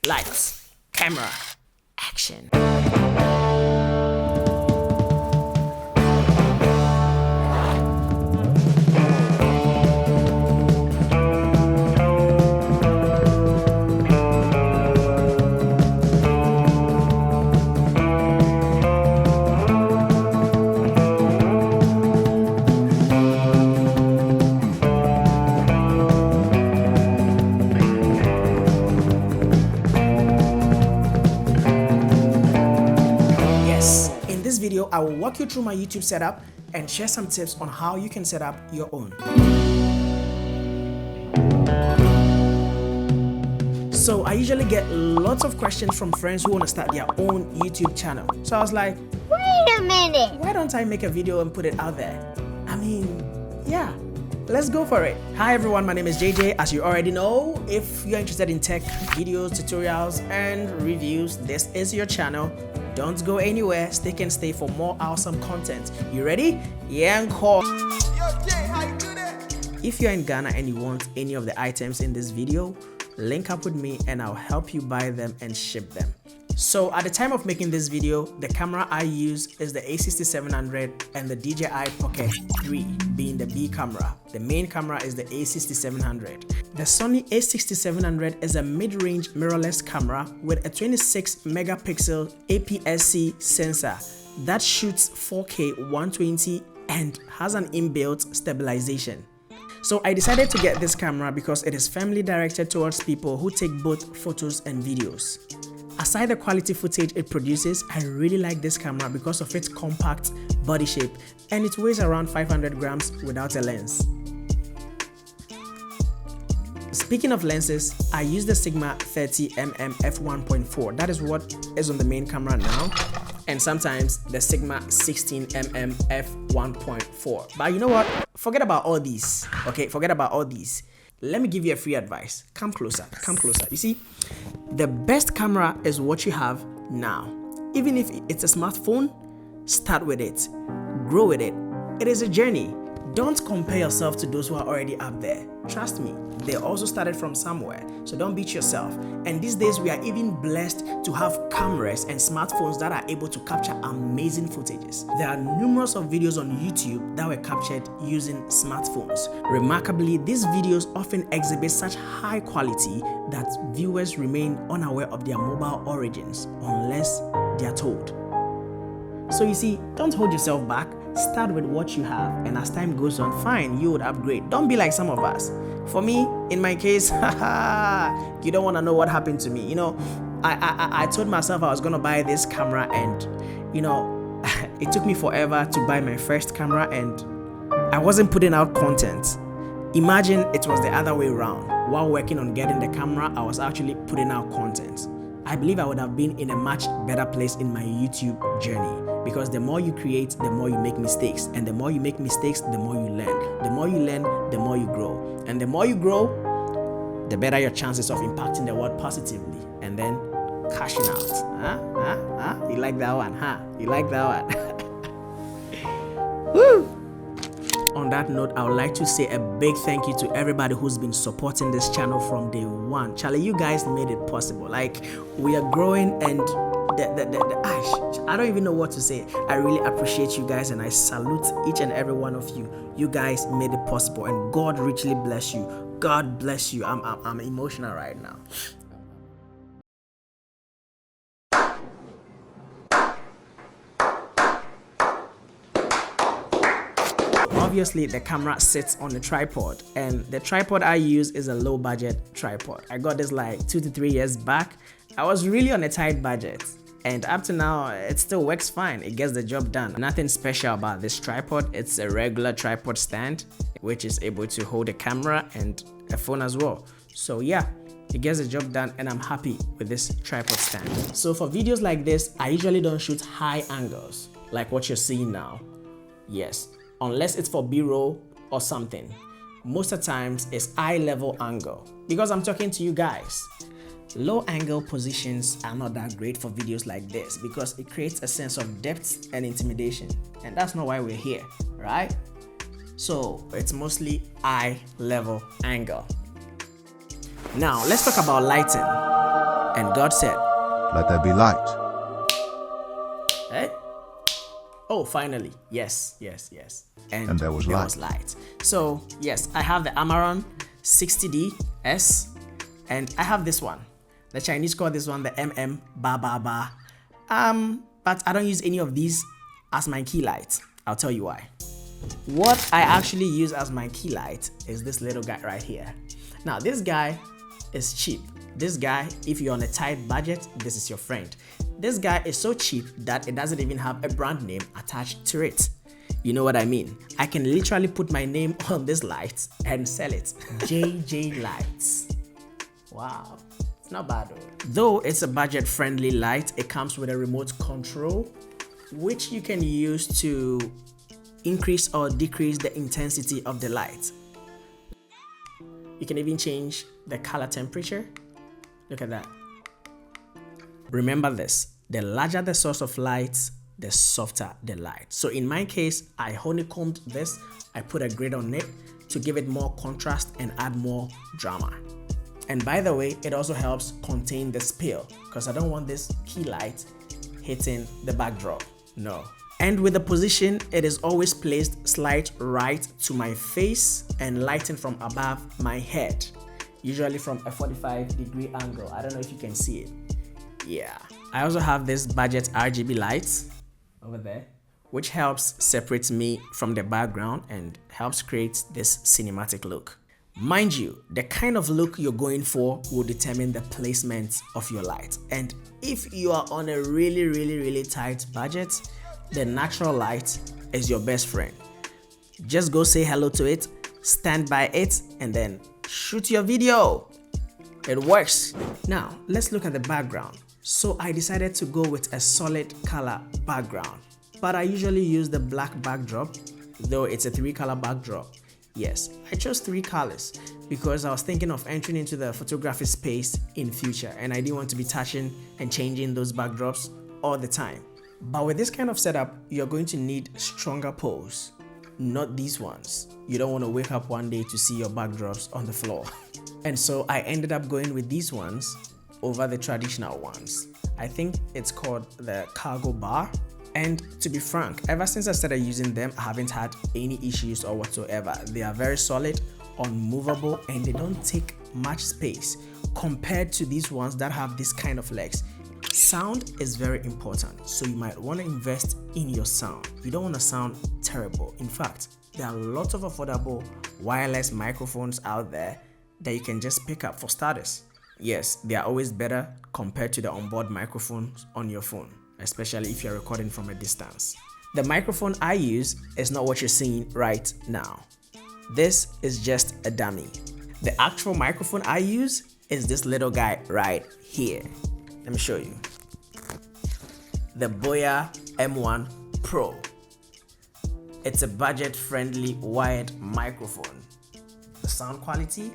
Lights, camera, action. Video, I will walk you through my YouTube setup and share some tips on how you can set up your own. So I usually get lots of questions from friends who want to start their own YouTube channel. So I was like, wait a minute, why don't I make a video and put it out there? I mean, yeah, let's go for it. Hi everyone, my name is JJ. As you already know, if you're interested in tech videos, tutorials, and reviews, this is your channel. Don't go anywhere, stick and stay for more awesome content. You ready? Yeah, encore. If you're in Ghana and you want any of the items in this video, link up with me and I'll help you buy them and ship them. So at the time of making this video, the camera I use is the A6700 and the Dji Pocket 3 being the B camera. The main camera is the A6700. The Sony A6700 is a mid-range mirrorless camera with a 26 megapixel APS-C sensor that shoots 4K 120 and has an inbuilt stabilization. So I decided to get this camera because it is firmly directed towards people who take both photos and videos. Aside the quality footage it produces, I really like this camera because of its compact body shape and it weighs around 500 grams without a lens. Speaking of lenses, I use the Sigma 30mm f1.4. That is what is on the main camera now, and sometimes the Sigma 16mm f1.4. But you know what? Forget about all these. Okay, forget about all these. Let me give you a free advice. Come closer, come closer. You see, the best camera is what you have now. Even if it's a smartphone, start with it, grow with it. It is a journey. Don't compare yourself to those who are already up there. Trust me, they also started from somewhere, so don't beat yourself. And these days we are even blessed to have cameras and smartphones that are able to capture amazing footages. There are numerous of videos on YouTube that were captured using smartphones. Remarkably, these videos often exhibit such high quality that viewers remain unaware of their mobile origins unless they are told. So you see, don't hold yourself back. Start with what you have, and as time goes on, fine, you would upgrade. Don't be like some of us. For me, in my case, you don't want to know what happened to me. You know, I told myself I was going to buy this camera, and you know, it took me forever to buy my first camera, and I wasn't putting out content. Imagine it was the other way around. While working on getting the camera, I was actually putting out content. I believe I would have been in a much better place in my YouTube journey, because the more you create, the more you make mistakes, and the more you make mistakes, the more you learn. The more you learn, the more you grow, and the more you grow, the better your chances of impacting the world positively and then cashing out. You like that one, huh? You like that one? Woo! On that note, I would like to say a big thank you to everybody who's been supporting this channel from day one. Charlie, you guys made it possible. Like, we are growing, and I don't even know what to say. I really appreciate you guys, and I salute each and every one of you. You guys made it possible, and God richly bless you. God bless you. I'm emotional right now. Obviously, the camera sits on a tripod, and the tripod I use is a low budget tripod. I got this like 2 to 3 years back. I was really on a tight budget, and up to now it still works fine. It gets the job done. Nothing special about this tripod. It's a regular tripod stand which is able to hold a camera and a phone as well. So yeah, it gets the job done, and I'm happy with this tripod stand. So for videos like this, I usually don't shoot high angles like what you're seeing now. Yes, unless it's for B-roll or something. Most of the times it's eye level angle, because I'm talking to you guys. Low angle positions are not that great for videos like this because it creates a sense of depth and intimidation, and that's not why we're here, right? So it's mostly eye level angle. Now let's talk about lighting. And God said, "Let there be light." eh? Oh, finally. Yes. And there was light. So, yes, I have the Amaron 60DS, and I have this one. The Chinese call this one the MM Ba Ba Ba. But I don't use any of these as my key light. I'll tell you why. What I actually use as my key light is this little guy right here. Now, this guy is cheap. This guy, if you're on a tight budget, this is your friend. This guy is so cheap that it doesn't even have a brand name attached to it. You know what I mean? I can literally put my name on this light and sell it. JJ Lights. Wow, it's not bad though it's a budget friendly light, it comes with a remote control which you can use to increase or decrease the intensity of the light. You can even change the color temperature. Look at that. Remember this, the larger the source of light, the softer the light. So in my case, I honeycombed this. I put a grid on it to give it more contrast and add more drama. And by the way, it also helps contain the spill because I don't want this key light hitting the backdrop. No. And with the position, it is always placed slight right to my face and lighting from above my head, usually from a 45-degree angle. I don't know if you can see it. Yeah. I also have this budget RGB lights over there, which helps separate me from the background and helps create this cinematic look. Mind you, the kind of look you're going for will determine the placement of your light. And if you are on a really tight budget, the natural light is your best friend. Just go say hello to it, stand by it, and then shoot your video. It works. Now, let's look at the background. So I decided to go with a solid color background, but I usually use the black backdrop, though it's a 3-color backdrop. Yes, I chose 3 colors because I was thinking of entering into the photography space in future and I didn't want to be touching and changing those backdrops all the time. But with this kind of setup, you're going to need stronger poles, not these ones. You don't want to wake up one day to see your backdrops on the floor. And so I ended up going with these ones over the traditional ones. I think it's called the cargo bar. And to be frank, ever since I started using them, I haven't had any issues or whatsoever. They are very solid, unmovable, and they don't take much space compared to these ones that have this kind of legs. Sound is very important, so you might want to invest in your sound. You don't want to sound terrible. In fact, there are lots of affordable wireless microphones out there that you can just pick up for starters. Yes, they are always better compared to the onboard microphones on your phone, especially if you're recording from a distance. The microphone I use is not what you're seeing right now. This is just a dummy. The actual microphone I use is this little guy right here. Let me show you. The Boya M1 Pro. It's a budget-friendly wired microphone. The sound quality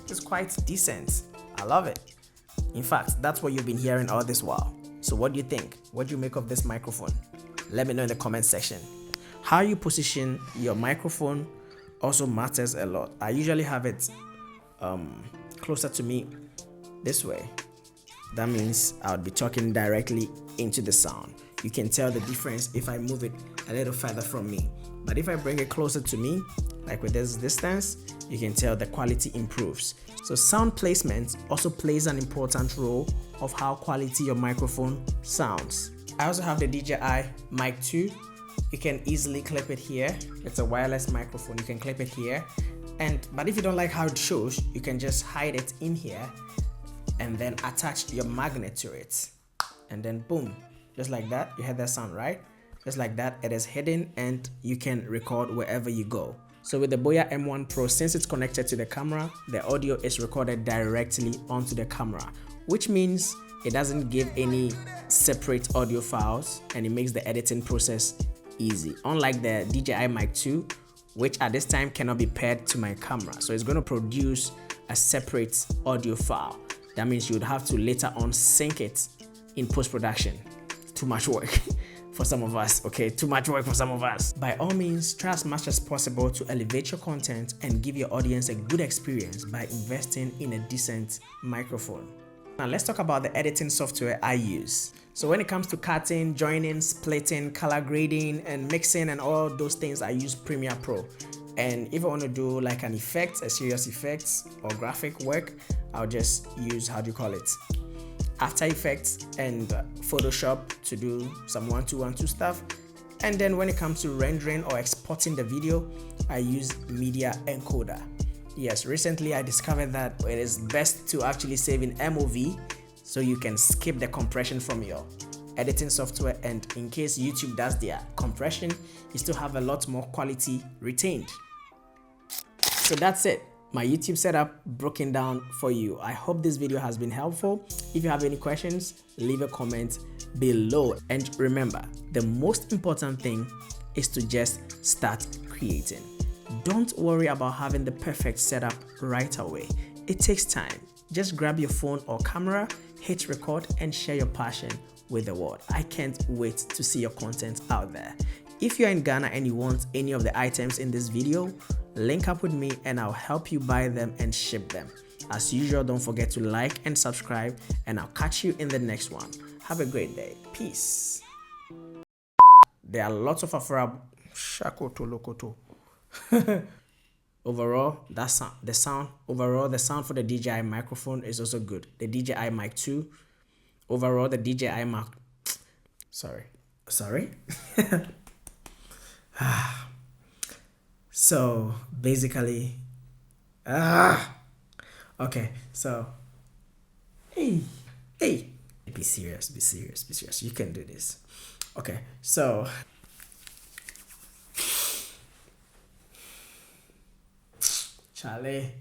is quite decent. I love it. In fact, that's what you've been hearing all this while. So what do you think? What do you make of this microphone? Let me know in the comment section. How you position your microphone also matters a lot. I usually have it closer to me this way. That means I would be talking directly into the sound. You can tell the difference if I move it a little further from me. But if I bring it closer to me, like with this distance, you can tell the quality improves. So sound placement also plays an important role of how quality your microphone sounds. I also have the Dji Mic 2. You can easily clip it here. It's a wireless microphone. You can clip it here. But if you don't like how it shows, you can just hide it in here and then attach your magnet to it. And then boom, just like that. You heard that sound, right? Just like that, it is hidden and you can record wherever you go. So with the Boya M1 Pro, since it's connected to the camera, the audio is recorded directly onto the camera, which means it doesn't give any separate audio files and it makes the editing process easy. Unlike the Dji Mic 2, which at this time cannot be paired to my camera. So it's going to produce a separate audio file. That means you would have to later on sync it in post-production. Too much work for some of us, okay? Too much work for some of us. By all means, try as much as possible to elevate your content and give your audience a good experience by investing in a decent microphone. Now let's talk about the editing software I use. So when it comes to cutting, joining, splitting, color grading, and mixing and all those things, I use Premiere Pro. And if I want to do like an effect, a serious effects or graphic work, I'll just use, After Effects and Photoshop to do some 1-2-1-2 stuff. And then when it comes to rendering or exporting the video, I use Media Encoder. Yes, recently I discovered that it is best to actually save in MOV so you can skip the compression from your editing software, and in case YouTube does their compression, you still have a lot more quality retained. So that's it. My YouTube setup broken down for you. I hope this video has been helpful. If you have any questions, leave a comment below. And remember, the most important thing is to just start creating. Don't worry about having the perfect setup right away. It takes time. Just grab your phone or camera, hit record, and share your passion with the world. I can't wait to see your content out there. If you're in Ghana and you want any of the items in this video, link up with me and I'll help you buy them and ship them. As usual, don't forget to like and subscribe, and I'll catch you in the next one. Have a great day. Peace. There are lots of Shakoto Lokoto. Overall, the sound for the DJI microphone is also good. The DJI Mic 2. Overall, the DJI Mic. Sorry. So basically, okay. So, hey, be serious. You can do this. Okay. So, Charlie,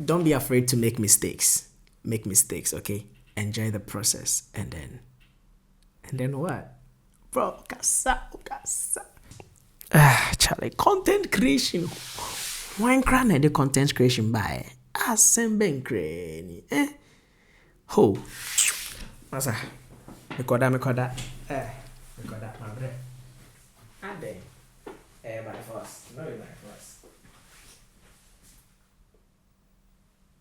don't be afraid to make mistakes. Okay? Enjoy the process, and then what? Bro, kasa. Charlie, content creation. When crane the content creation by assemble crane. Ho. Masa. Recorda. Recorda, my bread. And then. By force. No, by force.